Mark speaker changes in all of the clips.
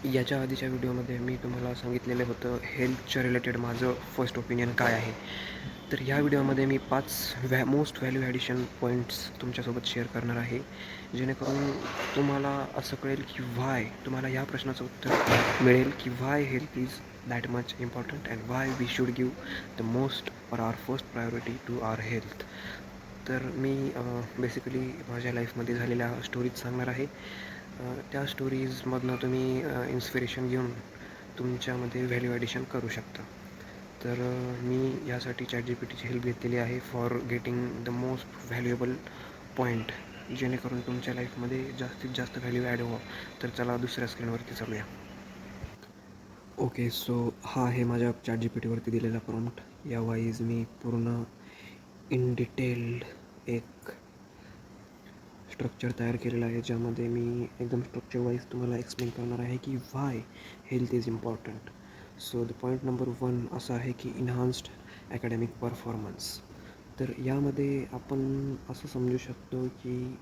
Speaker 1: याच्या आधीच्या व्हिडिओमध्ये मी तुम्हाला सांगितलेलं होतं हेल्थच्या रिलेटेड माझं फर्स्ट ओपिनियन काय आहे. तर ह्या व्हिडिओमध्ये मी 5 मोस्ट व्हॅल्यू ॲडिशन पॉईंट्स तुमच्यासोबत शेअर करणार आहे, जेणेकरून तुम्हाला असं कळेल की व्हाय, तुम्हाला ह्या प्रश्नाचं उत्तर मिळेल की why health is that much important and why we should give the most or our first priority to our health. तर मी बेसिकली माझ्या लाईफमध्ये झालेल्या स्टोरीज सांगणार आहे. त्या स्टोरीजमधनं तुम्ही इन्स्पिरेशन घेऊन तुमच्यामध्ये व्हॅल्यू ॲडिशन करू शकता. तर मी यासाठी ChatGPTची हेल्प घेतलेली आहे for getting the most valuable point, जेणेकरून तुमच्या लाईफमध्ये जास्तीत जास्त व्हॅल्यू ॲड व्हावं. तर चला दुसऱ्या स्क्रीनवरती चालूया. ओके, सो हा आहे माझ्या ChatGPTवरती दिलेला प्रॉम्प्ट. यावाईज मी पूर्ण इन डिटेल्ड एक स्ट्रक्चर तयार केलेलं आहे, ज्यामध्ये मी एकदम स्ट्रक्चर वाईज तुम्हाला एक्सप्लेन करणार आहे की why health is important. So the point number 1 असा आहे की इन्हान्स्ड ॲकॅडमिक परफॉर्मन्स. तर यामध्ये आपण असं समजू शकतो की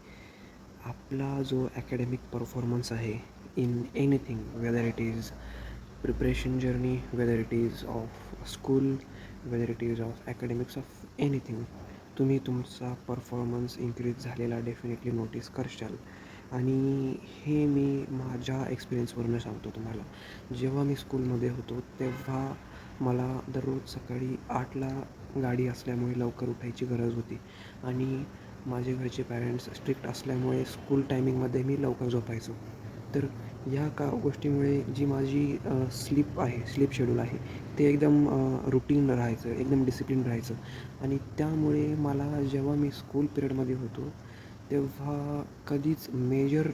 Speaker 1: आपला जो ॲकॅडमिक परफॉर्मन्स आहे in anything, whether it is preparation journey, whether it is of school, whether it is of academics, of anything, तुम्ही तुमचा परफॉर्मन्स इन्क्रीज झालेला डेफिनेटली नोटीस करशाल. आणि हे मी माझ्या एक्सपिरियन्सवरून सांगतो तुम्हाला. जेव्हा मी स्कूलमध्ये होतो तेव्हा मला दररोज सकाळी 8ला गाडी असल्यामुळे लवकर उठायची गरज होती आणि माझे घरचे पॅरेंट्स स्ट्रिक्ट असल्यामुळे स्कूल टायमिंगमध्ये मी लवकर झोपायचो. तर या गोष्टीमुळे जी माझी स्लीप शेड्यूल आहे ते एकदम रुटीन राहायचं, एकदम डिसिप्लिन राहायचं. आणि त्यामुळे मला जेव्हा मी स्कूल पिरियडमध्ये होतो तेव्हा कधीच major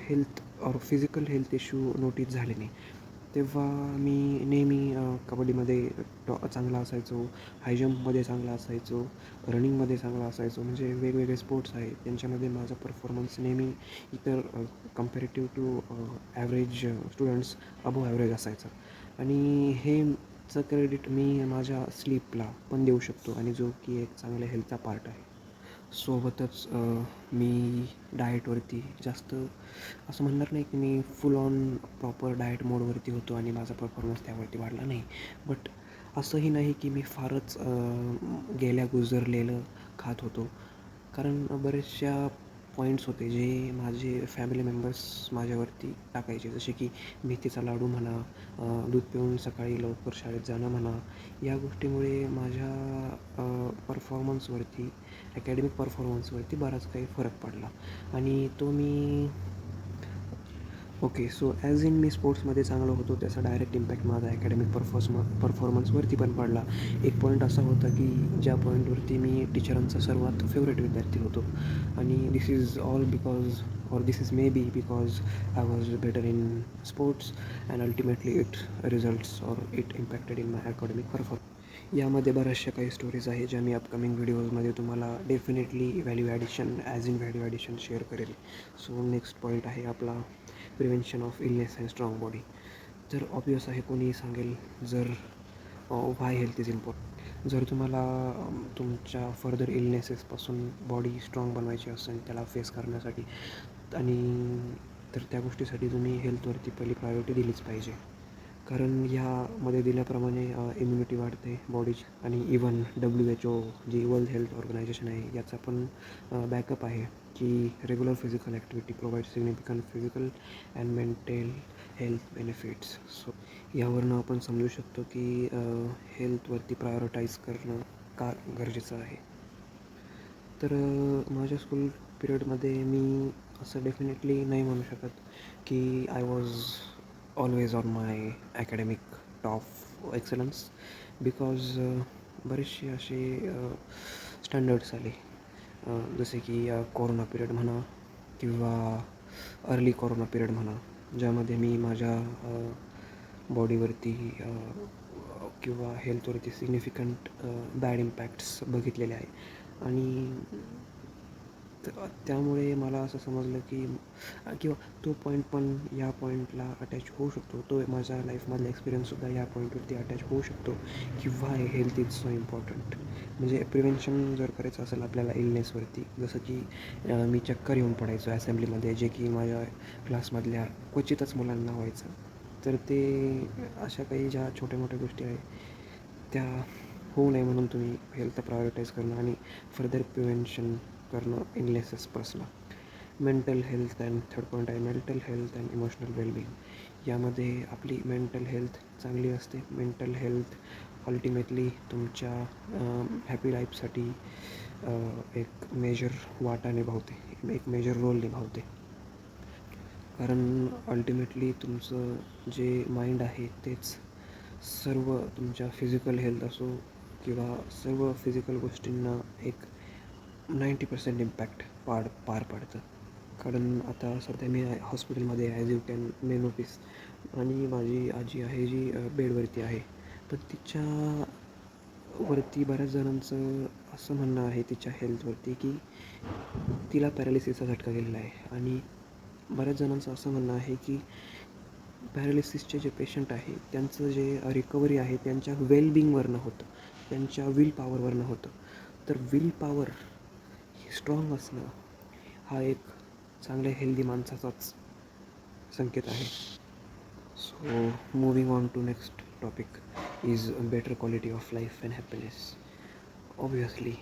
Speaker 1: health or physical health issue notice झाले नाही. तेव्हा मी नेहमी कबड्डीमध्ये चांगला असायचो, हाय जंपमध्ये चांगला असायचो, रनिंगमध्ये चांगला असायचो. म्हणजे वेगवेगळे स्पोर्ट्स आहेत त्यांच्यामध्ये माझा परफॉर्मन्स नेहमी इतर comparative to average students above average असायचा. आणि हेचं क्रेडिट मी माझ्या स्लीपला पण देऊ शकतो, आणि जो की एक चांगल्या हेल्थचा पार्ट आहे. सोबतच मी डाएटवरती जास्त असं म्हणणार नाही की मी फुल ऑन प्रॉपर डाएट मोडवरती होतो आणि माझा परफॉर्मन्स त्यावरती वाढला नाही. बट असंही नाही की मी फारच गेल्या गुजरलेलं खात होतो. कारण बरेचशा पॉईंट्स होते जे माझे फॅमिली मेंबर्स माझ्यावरती टाकायचे, जसे की मेथीचा लाडू म्हणा, दूध पिऊन सकाळी लवकर शाळेत जाणं म्हणा. या गोष्टीमुळे माझ्या परफॉर्मन्सवरती, ॲकॅडमिक परफॉर्मन्सवरती बराच काही फरक पडला. आणि तो मी ओके, सो ॲज इन मी स्पोर्ट्समध्ये चांगलो होतो, त्याचा डायरेक्ट इम्पॅक्ट माझा ॲकॅडमिक परफॉर्मन्सवरती पण पडला. एक पॉईंट असा होता की ज्या पॉईंटवरती मी टीचरांचा सर्वात फेवरेट विद्यार्थी होतो. आणि this is all because, or this is may be because I was better in sports and ultimately it results or it impacted in my academic performance. यामध्ये बऱ्याचशा काही स्टोरीज आहे ज्या मी अपकमिंग व्हिडिओजमध्ये तुम्हाला definitely value addition, as in value addition share करेल. So next point आहे आपला prevention of illness and strong body. तर ऑब्वियस आहे, कोणीही सांगेल जर व्हाय हेल्थ इज इम्पॉर्टंट. जर तुम्हाला तुमच्या फर्दर इलनेसेसपासून बॉडी स्ट्रॉंग बनवायची असेल त्याला फेस करण्यासाठी, आणि तर त्या गोष्टीसाठी तुम्ही हेल्थवरती पहिली प्रायोरिटी दिलीच पाहिजे. कारण ह्यामध्ये दिल्याप्रमाणे इम्युनिटी वाढते बॉडीची. आणि इवन WHO, जी वर्ल्ड हेल्थ ऑर्गनायझेशन आहे, याचा पण बॅकअप आहे की regular physical activity provide significant physical and mental health benefits. So यावरनं आपण समजू शकतो की हेल्थवरती प्रायोरिटाईज करणं का गरजेचं आहे. तर माझ्या स्कूल पिरियडमध्ये मी असं डेफिनेटली नाही म्हणू शकत की I was always on my academic top excellence, because बरेचसे असे स्टँडर्ड्स आले, जसे की कोरोना पिरियड म्हणा किंवा अर्ली कोरोना पिरियड म्हणा, ज्यामध्ये मी माझ्या बॉडीवरती किंवा हेल्थवरती सिग्निफिकंट बॅड इम्पॅक्ट्स बघितलेले आहे. आणि त्यामुळे मला असं समजलं की किंवा तो पॉईंट पण या पॉईंटला अटॅच होऊ शकतो. तो माझ्या लाईफमधला एक्सपिरियन्ससुद्धा या पॉईंटवरती अटॅच होऊ शकतो की why health is so important. म्हणजे प्रिव्हेन्शन जर करायचं असेल आपल्याला इलनेसवरती, जसं की मी चक्कर येऊन पडायचो ॲसेंब्लीमध्ये, जे की माझ्या क्लासमधल्या क्वचितच मुलांना व्हायचं. तर ते अशा काही ज्या छोट्या मोठ्या गोष्टी आहेत त्या होऊ नये म्हणून तुम्ही हेल्थ प्रायोरिटाईज करणं आणि फर्दर प्रिव्हेन्शन करणं इलनेसेसपासनं. Mental health and third point आहे mental health and emotional wellbeing. यामध्ये आपली मेंटल हेल्थ चांगली असते. मेंटल हेल्थ अल्टिमेटली तुमच्या हॅपी लाईफसाठी एक मेजर वाटा निभावते, एक मेजर रोल निभावते. कारण अल्टिमेटली तुमचं जे माइंड आहे तेच सर्व तुमच्या फिजिकल हेल्थ असो किंवा सर्व फिजिकल गोष्टींना एक 90% इम्पॅक्ट पार पाडतं. कारण आता सध्या मी हॉस्पिटलमध्ये आहे, as you can may notice. आणि माझी आजी आहे जी बेडवरती आहे. पण तिच्यावरती बऱ्याच जणांचं असं म्हणणं आहे तिच्या हेल्थवरती की तिला पॅरालिसिसचा झटका गेलेला आहे. आणि बऱ्याच जणांचं असं म्हणणं आहे की पॅरालिसिसचे जे पेशंट आहे त्यांचं जे रिकव्हरी आहे त्यांच्या वेलबिंगवरनं होतं, त्यांच्या विल पॉवरवरनं होतं. तर विल पॉवर ही स्ट्रॉंग असणं हा एक चांगल्या हेल्दी माणसाचाच संकेत आहे. So moving on to next topic is better quality of life and happiness. Obviously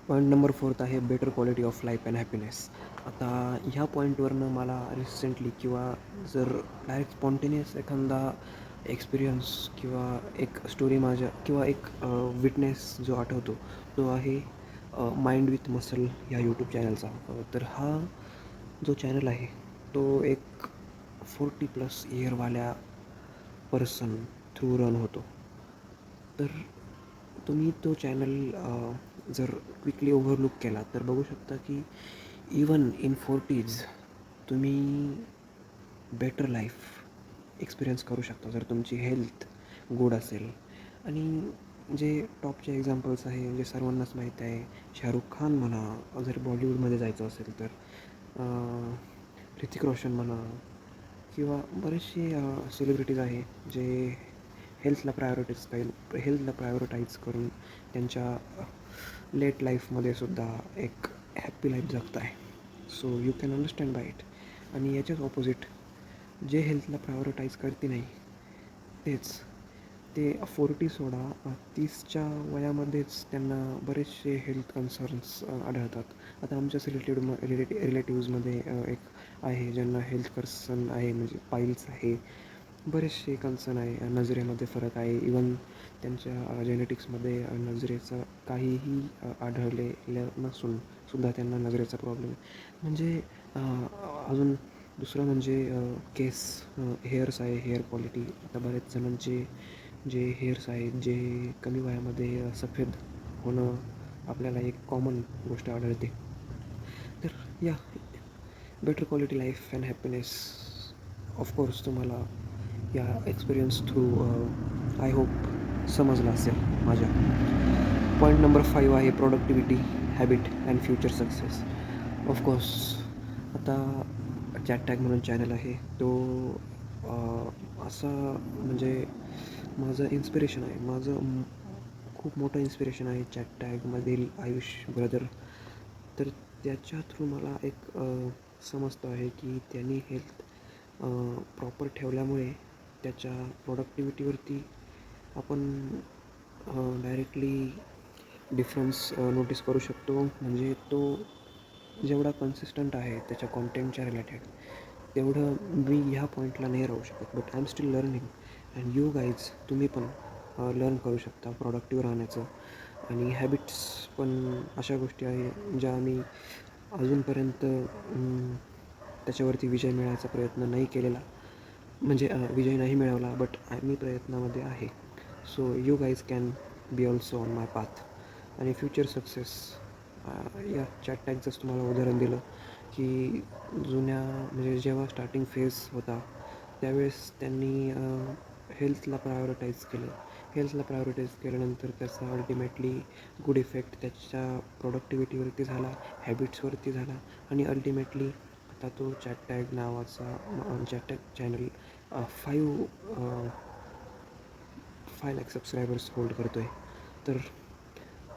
Speaker 1: point number 4 आहे better quality of life and happiness. आता ह्या पॉईंटवरनं मला रिसेंटली किंवा जर डायरेक्ट स्पॉन्टेनियस एखादा एक्सपिरियन्स किंवा एक स्टोरी माझ्या किंवा एक विटनेस जो आठवतो तो आहे माइंड विथ मसल ह्या यूट्यूब चॅनलचा. तर हा जो चॅनल आहे तो एक 40+ इयरवाल्या पर्सन थ्रू रन होतो. तर तुम्ही तो चॅनल जर क्विकली ओव्हरलुक केला तर बघू शकता की इवन इन 40s तुम्ही बेटर लाईफ एक्सपिरियन्स करू शकता जर तुमची हेल्थ गुड असेल. आणि जे टॉपचे एक्झाम्पल्स आहे जे सर्वांनाच माहीत आहे, शाहरुख खान म्हणा, जर बॉलिवूडमध्ये जायचं असेल तर ऋतिक रोशन म्हणा किंवा बरेचसे सेलिब्रिटीज आहे जे हेल्थला प्रायोरिटाईज करून त्यांच्या लेट लाईफमध्ये सुद्धा एक हॅप्पी लाईफ जगत आहे. So you can understand by it. आणि याच्याच ऑपोजिट जे हेल्थला प्रायोरिटाईज करते नाही तेच ते 40 सोडा 30च्या वयामध्येच त्यांना बरेचसे हेल्थ कन्सर्न्स आढळतात. आता आमच्या रिलेटिव्समध्ये एक आहे ज्यांना हेल्थ कन्सर्न आहे, म्हणजे पाईल्स आहे, बरेचसे कन्सर्न आहे, नजरेमध्ये फरक आहे, इवन त्यांच्या जेनेटिक्समध्ये नजरेचं काहीही आढळलेलं नसून सुद्धा त्यांना नजरेचा प्रॉब्लेम आहे. म्हणजे अजून दुसरं म्हणजे केस हेअर्स आहे, हेअर क्वालिटी. आता बऱ्याच जणांचे जे हेअर्स आहेत जे कमी वयामध्ये सफेद होणं आपल्याला एक कॉमन गोष्ट आढळते. तर या better quality life and happiness of course तुम्हाला या एक्सपिरियन्स थ्रू आय होप समजलं असेल माझ्या. पॉईंट नंबर 5 आहे productivity habit and future success. Of course आता चॅट टॅग म्हणून चॅनल आहे तो असा म्हणजे माझं इन्स्पिरेशन आहे, माझं खूप मोठं इन्स्पिरेशन आहे चॅट टॅगमधील आयुष ब्रदर. तर त्याच्या थ्रू मला एक समजतं आहे की त्यांनी हेल्थ प्रॉपर ठेवल्यामुळे त्याच्या प्रोडक्टिव्हिटीवरती आपण डायरेक्टली डिफरन्स नोटीस करू शकतो. म्हणजे तो जेवढा कन्सिस्टंट आहे त्याच्या कॉन्टेंटच्या रिलेटेड तेवढं मी ह्या पॉईंटला नाही राहू शकत. But I am still learning and you guys तुम्ही पण लर्न करू शकता प्रोडक्टिव्ह राहण्याचं. आणि हॅबिट्स पण अशा गोष्टी आहे ज्या मी अजूनपर्यंत त्याच्यावरती विजय मिळवायचा प्रयत्न नाही केलेला, म्हणजे विजय नाही मिळवला, बट मी प्रयत्नामध्ये आहे. So you guys can be also on my path. आणि फ्युचर सक्सेस या चॅट टॅगचंच तुम्हाला उदाहरण दिलं की जुन्या म्हणजे जेव्हा स्टार्टिंग फेज होता त्यावेळेस त्यांनी हेल्थला प्रायोरिटाईज केलं. हेल्थला प्रायोरिटाईज केल्यानंतर त्याचा अल्टिमेटली गुड इफेक्ट त्याच्या प्रोडक्टिव्हिटीवरती झाला, हॅबिट्सवरती झाला. आणि अल्टिमेटली आता तो चॅट टॅग नावाचा chat tag channel 5 lakh subscribers hold करतो आहे. तर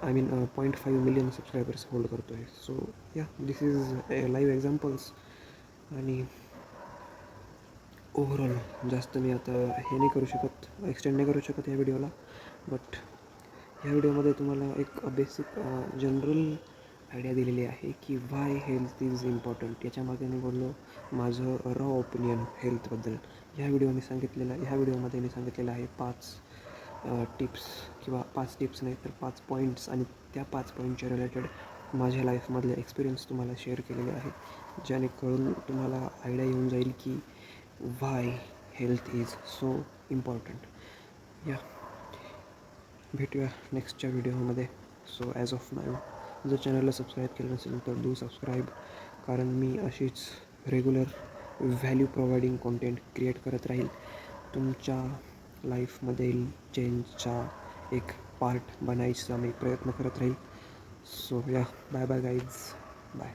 Speaker 1: I mean 0.5 million subscribers hold करतो आहे. सो या दिस इज लाईव्ह एक्झाम्पल्स. आणि ओव्हरऑल जास्त मी आता हे नाही करू शकत, एक्सटेंड नाही करू शकत या व्हिडिओला. बट ह्या व्हिडिओमध्ये तुम्हाला एक बेसिक जनरल आयडिया दिलेली आहे की व्हाय हेल्थ इज इम्पॉर्टंट. याच्यामागे मी बोललो माझं रॉ ओपिनियन हेल्थबद्दल. ह्या व्हिडिओमध्ये मी सांगितलेलं आहे 5 टिप्स, किंवा 5 टिप्स नाही तर 5 पॉईंट्स, आणि त्या 5 पॉईंटच्या रिलेटेड माझ्या लाईफमधले एक्सपिरियन्स तुम्हाला शेअर केलेले आहे, जेणेकरून तुम्हाला आयडिया येऊन जाईल की why health is so important. या भेटूया नेक्स्टच्या व्हिडिओमध्ये. सो ॲज ऑफ नाव, जर चॅनलला सबस्क्राईब केलं नसेल तर डू सबस्क्राईब, कारण मी अशीच regular value providing content create करत राहील, तुमच्या लाईफमधील चेंजचा एक पार्ट बनायचा मी प्रयत्न करत राहील. सो या, बाय बाय गाईज, बाय.